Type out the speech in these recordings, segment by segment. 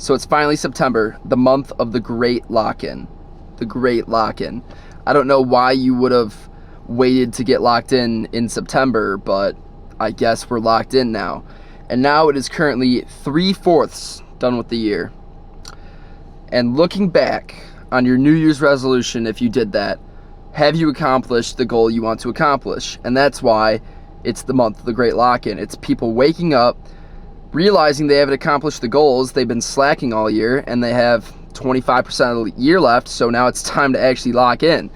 So it's finally September, the month of the great lock-in. The great lock-in. I don't know why you would have waited to get locked in September, but I guess we're locked in now. And now it is currently 3/4 done with the year. And looking back on your New Year's resolution, if you did that, have you accomplished the goal you want to accomplish? And that's why it's the month of the great lock-in. It's people waking up, realizing they haven't accomplished the goals, they've been slacking all year, and they have 25% of the year left, so now it's time to actually lock in.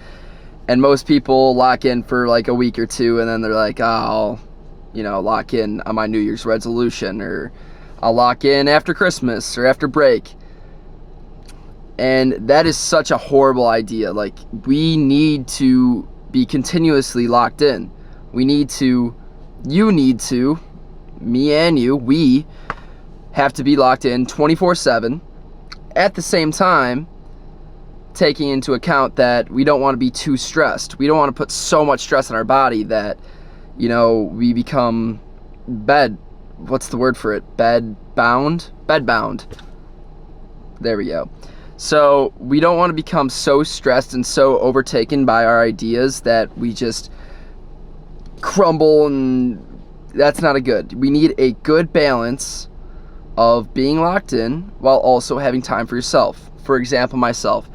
And most people lock in for like a week or two, and then they're like, oh, I'll lock in on my New Year's resolution, or I'll lock in after Christmas or after break. And that is such a horrible idea. Like, we need to be continuously locked in. You need to, me and you, we have to be locked in 24/7. At the same time, taking into account that we don't want to be too stressed. We don't want to put so much stress on our body that, we become what's the word for it? Bed bound. There we go. So we don't want to become so stressed and so overtaken by our ideas that we just crumble, and that's not a good. We need a good balance of being locked in while also having time for yourself. For example, myself,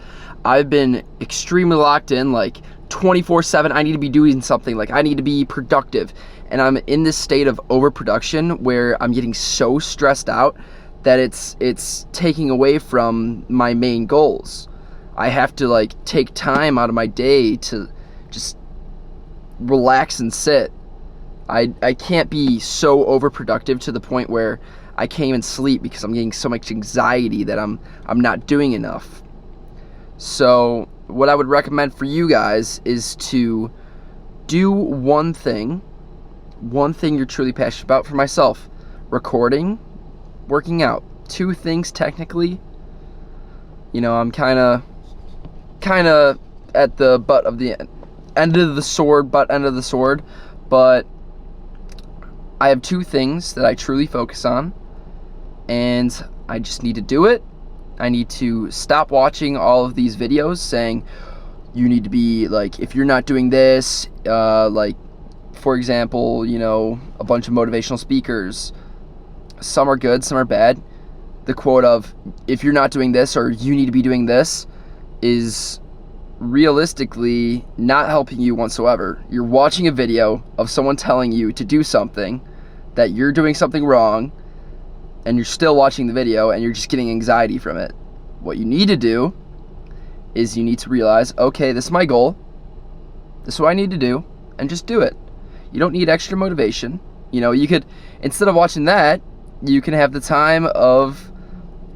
I've been extremely locked in, like 24/7. I need to be doing something, like I need to be productive, and I'm in this state of overproduction where I'm getting so stressed out that it's taking away from my main goals. I have to take time out of my day to just relax and sit. I can't be so overproductive to the point where I can't even sleep because I'm getting so much anxiety that I'm not doing enough. So what I would recommend for you guys is to do one thing you're truly passionate about. For myself, recording, working out. 2 things technically. I'm kind of at the butt end of the sword, but I have 2 things that I truly focus on, and I just need to do it. I need to stop watching all of these videos saying you need to be if you're not doing this, for example, a bunch of motivational speakers. Some are good, some are bad. The quote of, if you're not doing this or you need to be doing this, is realistically not helping you whatsoever. You're watching a video of someone telling you to do something, that you're doing something wrong, and you're still watching the video and you're just getting anxiety from it. What you need to do is you need to realize, okay, this is my goal, this is what I need to do, and just do it. You don't need extra motivation. You could, instead of watching that, you can have the time of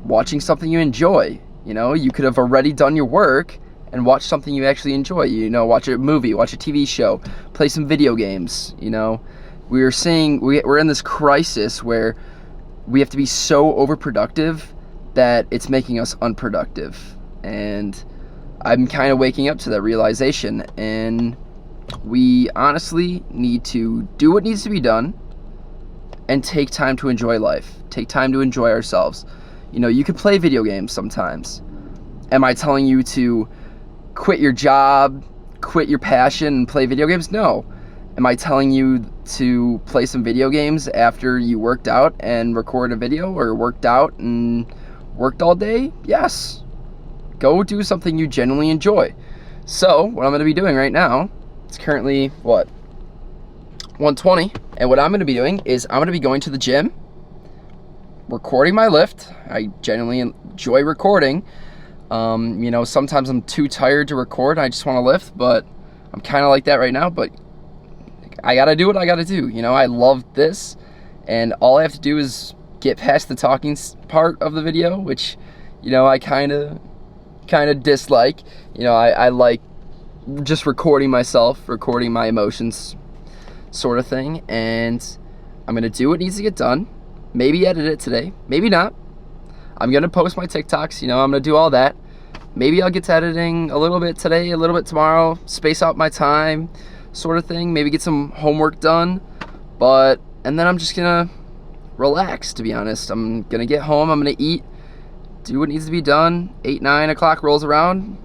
watching something you enjoy. You could have already done your work and watch something you actually enjoy. Watch a movie, watch a TV show, play some video games. We're in this crisis where we have to be so overproductive that it's making us unproductive. And I'm kind of waking up to that realization. And we honestly need to do what needs to be done and take time to enjoy life. Take time to enjoy ourselves. You could play video games sometimes. Am I telling you to quit your job, quit your passion, and play video games? No. Am I telling you to play some video games after you worked out and record a video, or worked out and worked all day? Yes. Go do something you genuinely enjoy. So, what I'm going to be doing right now, it's currently, 1:20, and what I'm going to be doing is I'm going to be going to the gym, recording my lift. I genuinely enjoy recording. Sometimes I'm too tired to record, I just want to lift, but I'm kind of like that right now, but I got to do what I got to do. I love this, and all I have to do is get past the talking part of the video, which, I kind of dislike. I like just recording myself, recording my emotions, sort of thing, and I'm going to do what needs to get done. Maybe edit it today, maybe not. I'm going to post my TikToks, I'm going to do all that. Maybe I'll get to editing a little bit today, a little bit tomorrow, space out my time, sort of thing. Maybe get some homework done, and then I'm just going to relax, to be honest. I'm going to get home, I'm going to eat, do what needs to be done. 8, 9 o'clock rolls around,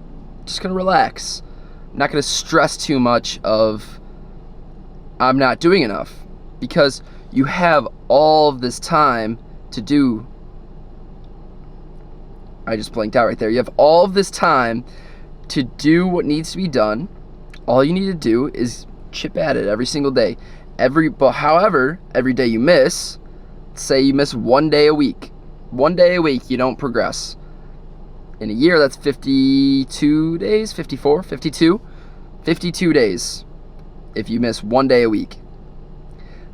just gonna relax. I'm not gonna stress too much of I'm not doing enough, because you have all of this time to do. I just blanked out right there. You have all of this time to do what needs to be done. All you need to do is chip at it every single day. However, every day you miss, say you miss 1 day a week. 1 day a week, you don't progress. In a year, that's 52 days, 54, 52. 52 days if you miss 1 day a week.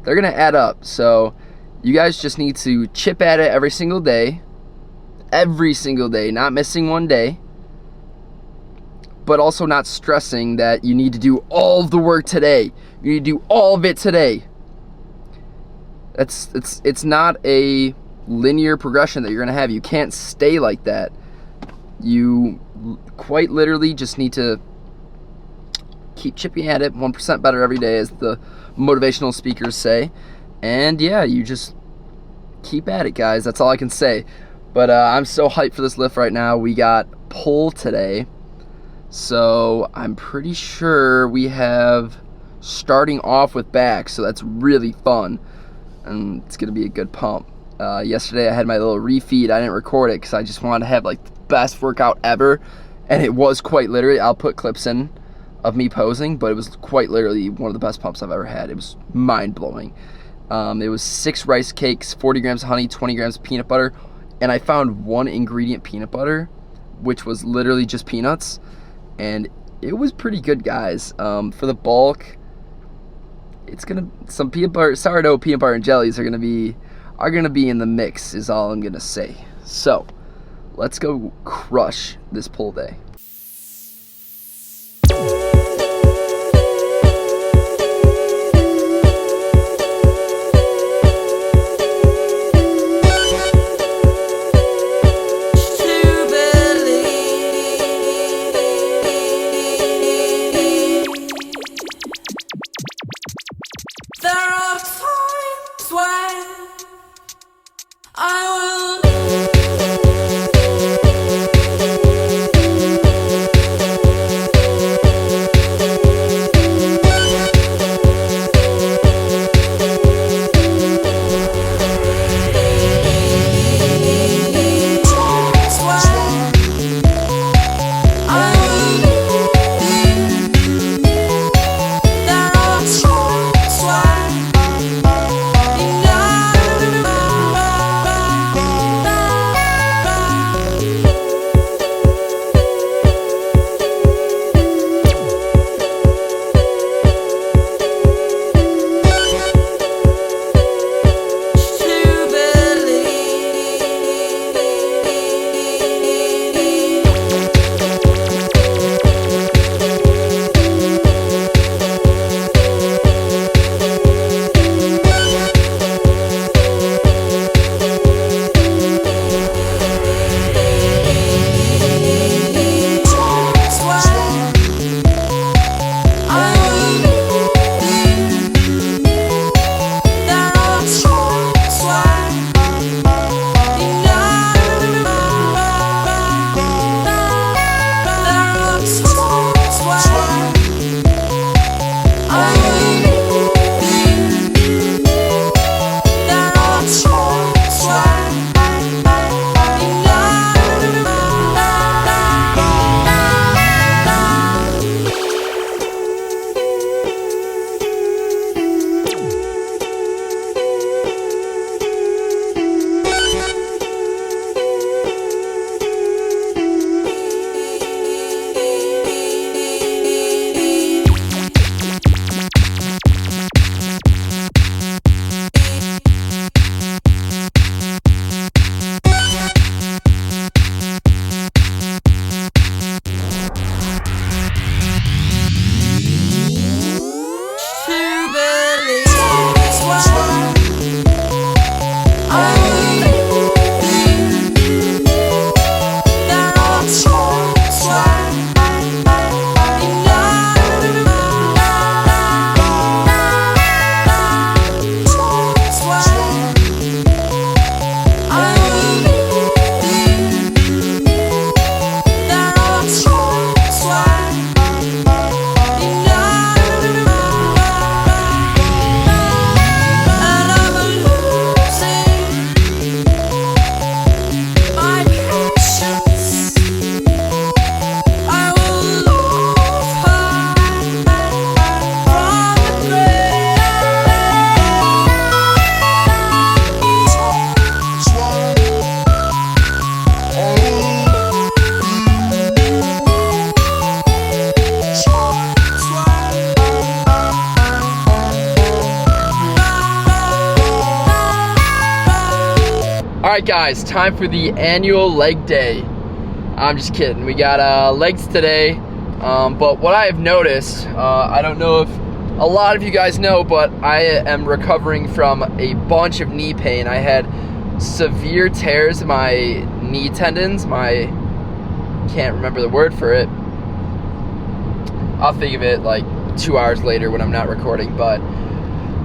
They're going to add up. So you guys just need to chip at it every single day. Every single day, not missing 1 day. But also not stressing that you need to do all of the work today. You need to do all of it today. It's not a linear progression that you're going to have. You can't stay like that. You quite literally just need to keep chipping at it 1% better every day, as the motivational speakers say. And yeah, you just keep at it, guys. That's all I can say. But I'm so hyped for this lift right now. We got pull today, so I'm pretty sure we have starting off with back, so that's really fun, and it's gonna be a good pump. Yesterday I had my little refeed. I didn't record it because I just wanted to have like the best workout ever, and it was quite literally, I'll put clips in of me posing, but it was quite literally one of the best pumps I've ever had. It was mind-blowing. It was 6 rice cakes, 40 grams of honey, 20 grams of peanut butter, and I found 1 ingredient peanut butter, which was literally just peanuts, and it was pretty good, guys. For the bulk, it's gonna, some peanut butter, sourdough peanut butter and jellies are gonna be in the mix, is all I'm gonna say. So let's go crush this pull day. Alright guys, time for the annual leg day. I'm just kidding. We got legs today. But what I have noticed, I don't know if a lot of you guys know, but I am recovering from a bunch of knee pain. I had severe tears in my knee tendons. Can't remember the word for it. I'll think of it like 2 hours later when I'm not recording, but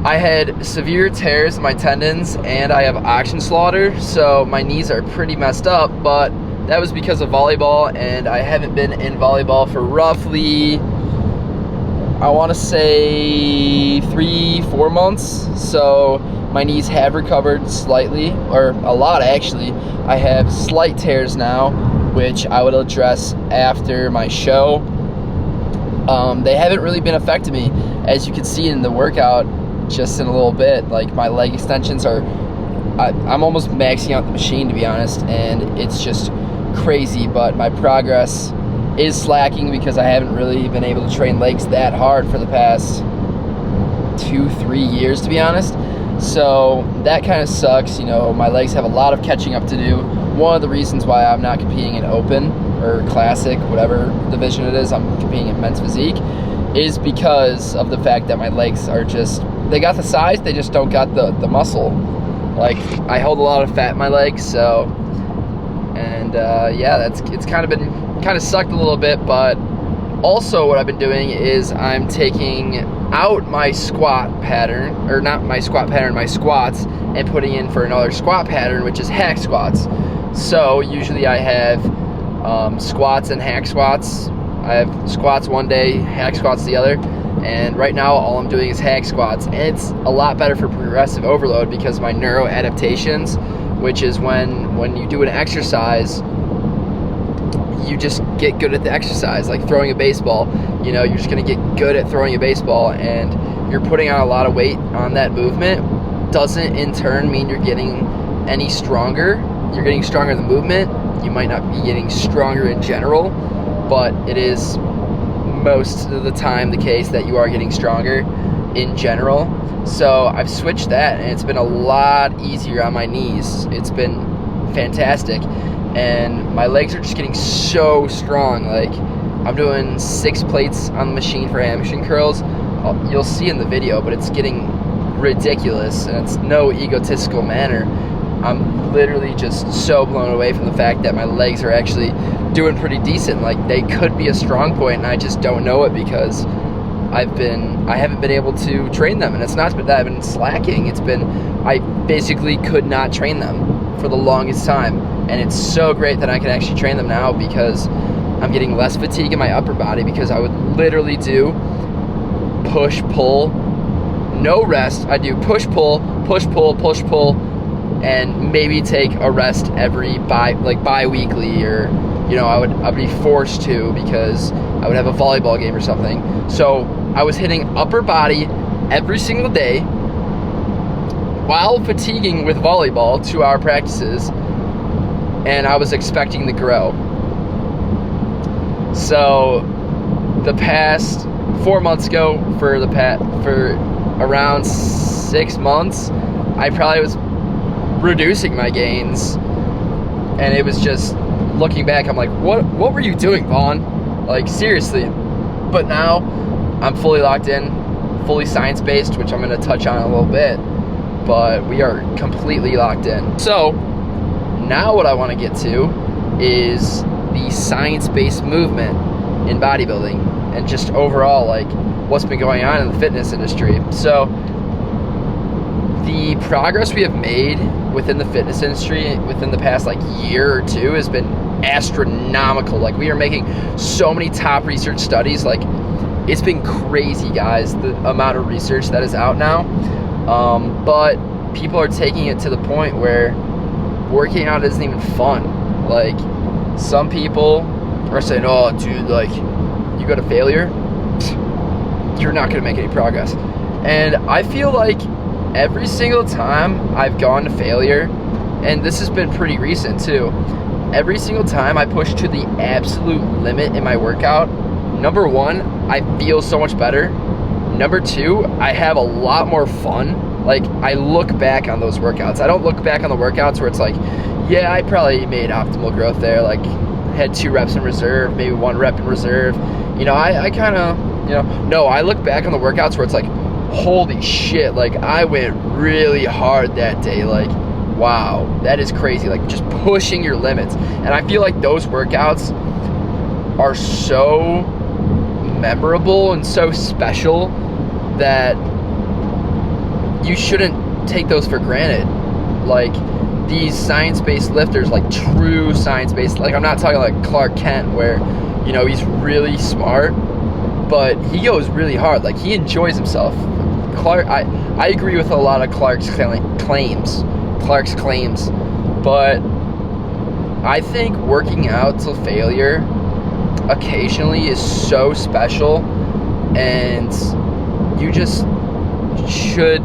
I had severe tears in my tendons and I have oxygen slaughter, so my knees are pretty messed up, but that was because of volleyball, and I haven't been in volleyball for roughly, I want to say 3-4 months, so my knees have recovered slightly, or a lot actually. I have slight tears now, which I will address after my show. They haven't really been affecting me, as you can see in the workout just in a little bit. Like, my leg extensions are, I'm almost maxing out the machine, to be honest, and it's just crazy, but my progress is slacking because I haven't really been able to train legs that hard for the past 2-3 years, to be honest. So that kind of sucks. You know, my legs have a lot of catching up to do. One of the reasons why I'm not competing in open or classic, whatever division it is, I'm competing in men's physique, is because of the fact that my legs are just, they got the size, they just don't got the muscle. Like, I hold a lot of fat in my legs, so, and yeah, it's kind of sucked a little bit. But also what I've been doing is I'm taking out my squat pattern, or not my squat pattern, my squats, and putting in for another squat pattern, which is hack squats. So usually I have squats and hack squats. I have squats one day, hack squats the other, and right now all I'm doing is hack squats. And it's a lot better for progressive overload because my neuro adaptations, which is when you do an exercise, you just get good at the exercise. Like throwing a baseball, you know, you're just gonna get good at throwing a baseball, and you're putting on a lot of weight on that movement. Doesn't in turn mean you're getting any stronger. You're getting stronger in the movement. You might not be getting stronger in general, but it is most of the time the case that you are getting stronger in general. So I've switched that, and it's been a lot easier on my knees. It's been fantastic, and my legs are just getting so strong. Like, I'm doing 6 plates on the machine for hamstring curls. You'll see in the video, but it's getting ridiculous, and it's no egotistical manner. I'm literally just so blown away from the fact that my legs are actually doing pretty decent. Like, they could be a strong point, and I just don't know it because I haven't been able to train them. And it's not that I've been slacking, it's been I basically could not train them for the longest time. And it's so great that I can actually train them now because I'm getting less fatigue in my upper body, because I would literally do push, pull, no rest. I do push, pull, push, pull, push, pull, and maybe take a rest every bi-weekly, or, you know, I would be forced to because I would have a volleyball game or something. So I was hitting upper body every single day while fatiguing with volleyball, 2-hour practices, and I was expecting to grow. So the past 4 months ago, for around 6 months, I probably was reducing my gains, and it was just, looking back, I'm like, what were you doing, Vaughn? Like, seriously. But now I'm fully locked in, fully science-based, which I'm going to touch on a little bit, but we are completely locked in. So now what I want to get to is the science-based movement in bodybuilding, and just overall, like, what's been going on in the fitness industry. So the progress we have made within the fitness industry within the past year or two has been astronomical. Like, we are making so many top research studies. Like, it's been crazy, guys, the amount of research that is out now. But people are taking it to the point where working out isn't even fun. Like, some people are saying, oh dude, like, you go to failure, you're not gonna make any progress. And I feel like every single time I've gone to failure, and this has been pretty recent too, every single time I push to the absolute limit in my workout, number one, I feel so much better. Number two, I have a lot more fun. Like, I look back on those workouts. I don't look back on the workouts where it's like, Yeah, I probably made optimal growth there. Like, had 2 reps in reserve, maybe 1 rep in reserve. You know, I kind of, you know, no, I look back on the workouts where it's like, holy shit, like, I went really hard that day. Like, wow, that is crazy. Like, just pushing your limits. And I feel like those workouts are so memorable and so special that you shouldn't take those for granted. Like, these science-based lifters, like true science-based, like, I'm not talking like Clark Kent where, you know, he's really smart, but he goes really hard. Like, he enjoys himself. Clark, I agree with a lot of Clark's claims, but I think working out till failure occasionally is so special, and you just should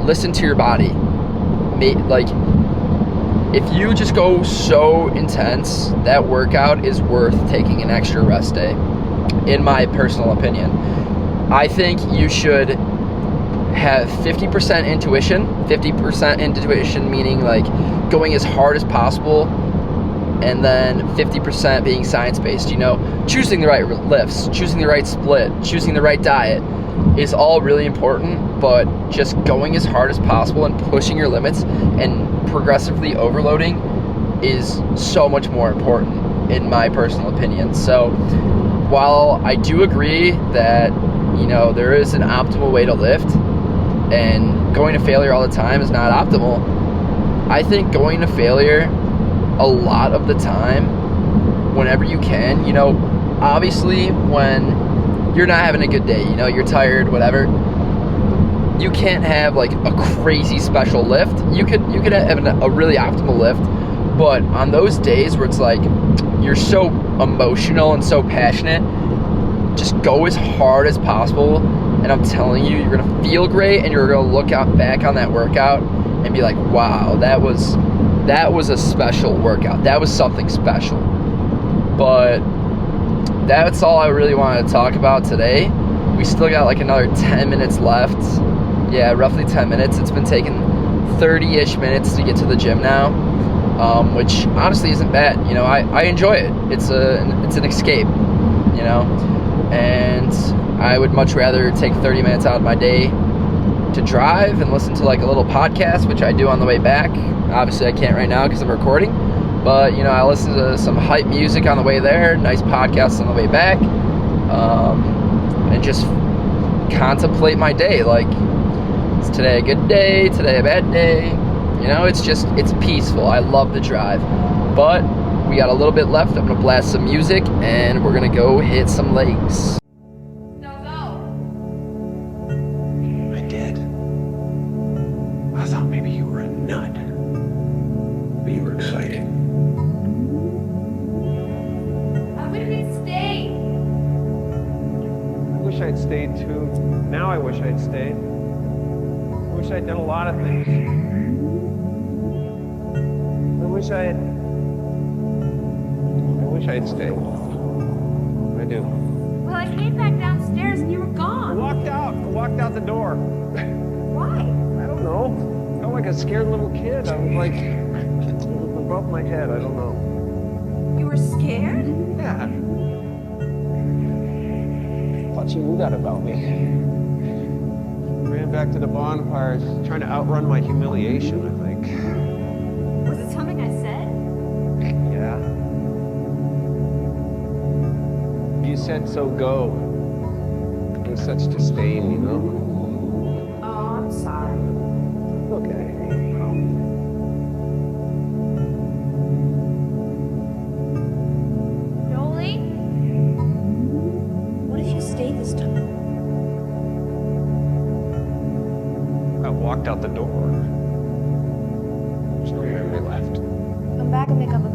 listen to your body. Like, if you just go so intense, that workout is worth taking an extra rest day, in my personal opinion. I think you should have 50% intuition. 50% intuition meaning like going as hard as possible, and then 50% being science-based. You know, choosing the right lifts, choosing the right split, choosing the right diet is all really important, but just going as hard as possible and pushing your limits and progressively overloading is so much more important, in my personal opinion. So while I do agree that, you know, there is an optimal way to lift, and going to failure all the time is not optimal, I think going to failure a lot of the time, whenever you can, you know, obviously when you're not having a good day, you know, you're tired, whatever, you can't have like a crazy special lift. You could have a really optimal lift, but on those days where it's like you're so emotional and so passionate, just go as hard as possible, and I'm telling you, you're gonna feel great, and you're gonna look back on that workout and be like, wow, that was a special workout. That was something special. But that's all I really wanted to talk about today. We still got like another 10 minutes left. Yeah, roughly 10 minutes. It's been taking 30-ish minutes to get to the gym now, which honestly isn't bad. You know, I enjoy it. It's an escape, you know, and I would much rather take 30 minutes out of my day to drive and listen to like a little podcast, which I do on the way back. Obviously I can't right now because I'm recording, but you know, I listen to some hype music on the way there, nice podcasts on the way back, and just contemplate my day. Like, is today a good day? Today a bad day? You know, it's peaceful. I love the drive. But we got a little bit left. I'm gonna blast some music and we're gonna go hit some legs. I did. I thought maybe you were a nut. But you were excited. I wish we'd stayed. I wish I'd stayed too. Now I wish I'd stayed. I wish I'd done a lot of things. I wish I'd stayed. I do. Well, I came back downstairs and you were I gone. walked out the door. Why? I don't know. I felt like a scared little kid. I was like, it was above my head. I don't know. You were scared? Yeah. Thought you knew that about me. Ran back to the bonfires, trying to outrun my humiliation, I think. Was it something I said? Yeah. You said so go. With such disdain, you know? Oh, I'm sorry. Okay. Jolie? What if you stayed this time? I walked out the door. There's no memory left. Come back and make up a